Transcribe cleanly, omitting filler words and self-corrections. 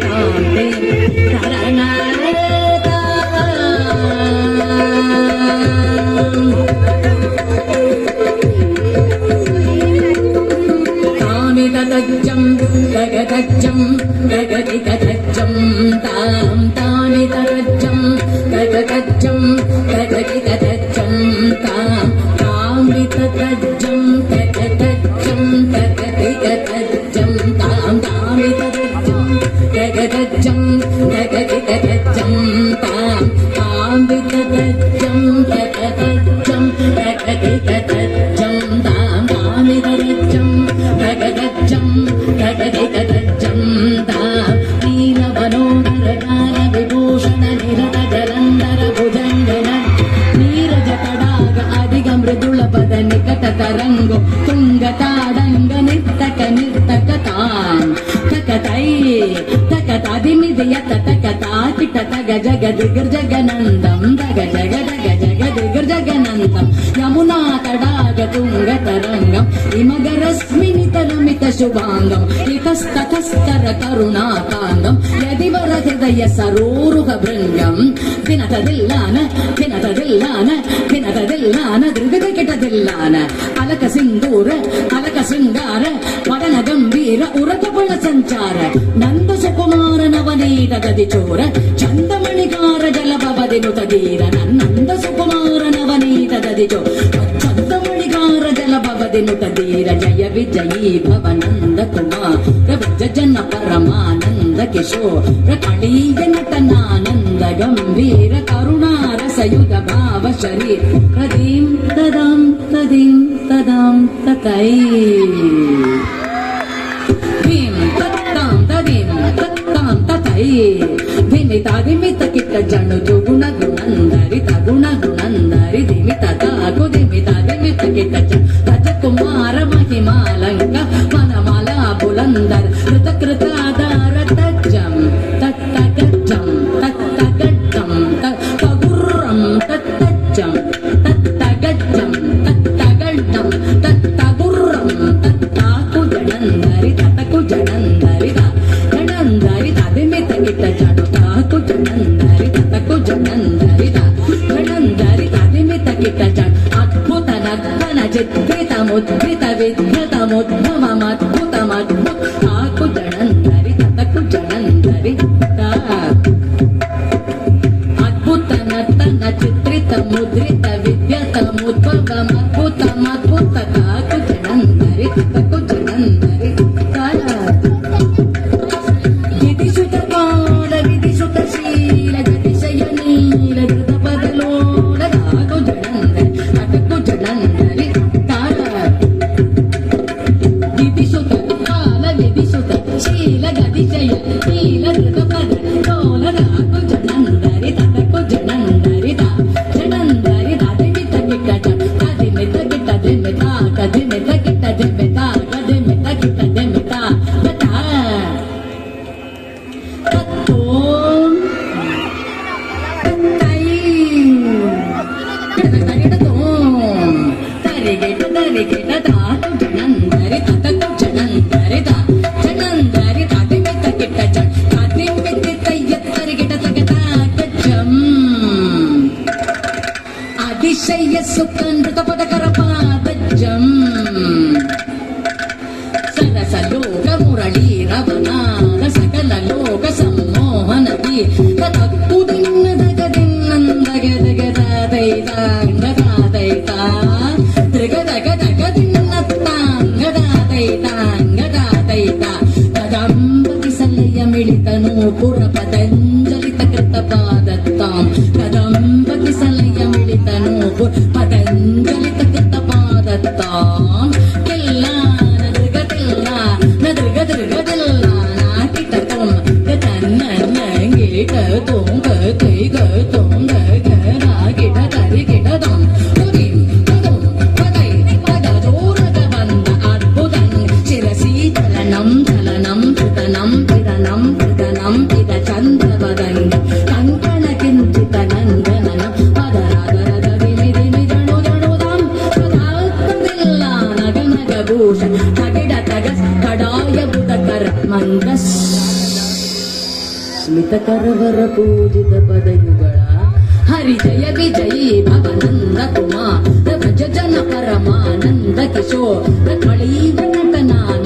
కాంతే తరణ గగగజ్జం గగది గగజ్జం తాం తాని తరజ్జం గగగజ్జం గగది గగజ్జం తాం తామిత గజ్జం గగగజ్జం గగది గగజ్జం తాం తామిత గజ్జం గగగజ్జం గగది గగజ్జం తాం తామిత గజ్జం గగగజ్జం గగది గగజ్జం తాం తామిత గజ్జం గగగజ్జం గగది గగజ్జం తాం నీలవనోదర గాన విభూషణ నిరత జలంధర భుజంగన నీరజ తడాగ అధిగ మృదుల పద నికట తరంగో తుంగ తాడంగ నిర్తక నిర్తక తాం తకతై తకతదిమిదియత తకతాకిట తగ జగ దిగర్ జగనందం దగ జగ దగ జగ దిగర్ జగనందం యమునా తడాగ తుంగ తరంగం ఇమగరస్మిని తరమిత శుభాంగం ఇతస్తతస్తర కరుణాకాంగం యదివర హృదయ సరోరుహ భృంగం దినతదిల్లాన దినతదిల్లాన దినతదిల్లాన దృగదకిటదిల్లాన అలక సింధూర అలక శృంగార వదన గంభీర ఉరకపళ సంచార నంద సుకుమార నవనీత గది చోర చందమణికార జలభవదిను తదీర నంద సుకుమార నవనీత గది చోర చందమణికార జలభవదిను తదీర జయ విజయీ భవనంద కుమార విజన పరమానంద కిశోర కళీయ నటనానంద గంభీర కరుణారసయుగ భావ శరీర తదీం తదాం తదీం తదాం తతై భీం తత్తాం తదీం తత్తాం తతై ధిమిత ధిమిత కిట జను జుగుణ గుణందరి తగుణ గుణందరి ధిమిత తాకు ధిమిత ధిమిత కిట రజకుమార మహిమాలంక మనమల బులందర్ కృత కృతాధార తజ్జం తత్తగజ్జం తత్తగజ్జం తగుర్రం తత్తజ్జం తత్తగజ్జం తత్తగడ్డం తత్తగుర్రం తత్తాకు జడందరి తతకు జడందరి జడందరి తదిమిత గిట జడు తాకు జడందరి తతకు జడందరి జడందరి తదిమిత గిట జడు అద్భుత నర్తన చిద్రిత ముద్రిత విద్భుత ముద్భమద్భుతమద్భుత తాకు జడందరి తతకు జడందరి అద్భుత నర్తన చిత్రిత ముద్రిత విద్యత ముద్భవమద్భుతమద్భుత తాకు జడందరి తతకు జడందరి విధిసుత కాల విధిసుత శీల గతిశయ నీల ధృత పదలోల తాకు జడందరి తతకు జడందరి విధిసుత కాల విధిసుత శీల గతిశయ నీల ధృత పదలోల తాకు జడందరి తతకు జడందరి జడందరి తదిమిత గిట్ట తదిమిత గిట్ట దిమిత కదిమిత గిట్ట దిమిత కదిమిత గిట్ట దిమిత గత తత్తోం తై తరిగిటతోం తరిగిట తరిగిట తాకు జనందరి తతకు జనందరి జనందరి తదిమిత గిట్ట తదిమిత తయ్య తరిగిట తగత గజ్జం అతిశయ సుఖనృత పదకర పాదజ్జం సరస లోక మురళీ రవనాద సకల లోక సమ్మోహనది తతక్కు దిన్నదగదిన్నందగదగదైతాంగదాదైతా త్రిగదగదగదిన్నత్తాంగదాదైతాంగదాదైతా కదంబకి సలయ మిళితను పుర పతంజలిత కృత పాదత్తాం కదంబకి సలయ మిళితను పతంజలిత కృత పాదత్తాం కిల్లా నదృగతిల్లా నదృగదృగదిల్లా నాకిటతోం గతన్ననంగేటతోం గకైగతోం గగరాగిట తరిగిటతోం తురిం తదోం పదై పదజోరగబంద అద్భుతం శిరసీచలనం చలనం కృతనం పిరణం కృతనం ఇద చంద్రవదంగ కంకణ కించిత నందనం పదరాదరద విమిదిమి జణు జణుదాం పదాత్మదిల్లా నగ నగభూష తగిడ తగ కడాయ బుధకర మంగస్ ಸ್ಮಿತ ಕರವರ ಪೂಜಿತ ಪದಯುಗಳ ಹರಿ ಜಯ ವಿಜಯಿ ಭವನಂದ ಕುಮಾರ ಭಜ ಜನ ಪರಮಾನಂದ ಕಿಶೋರ ಕಳೀವ ನಟನಾನ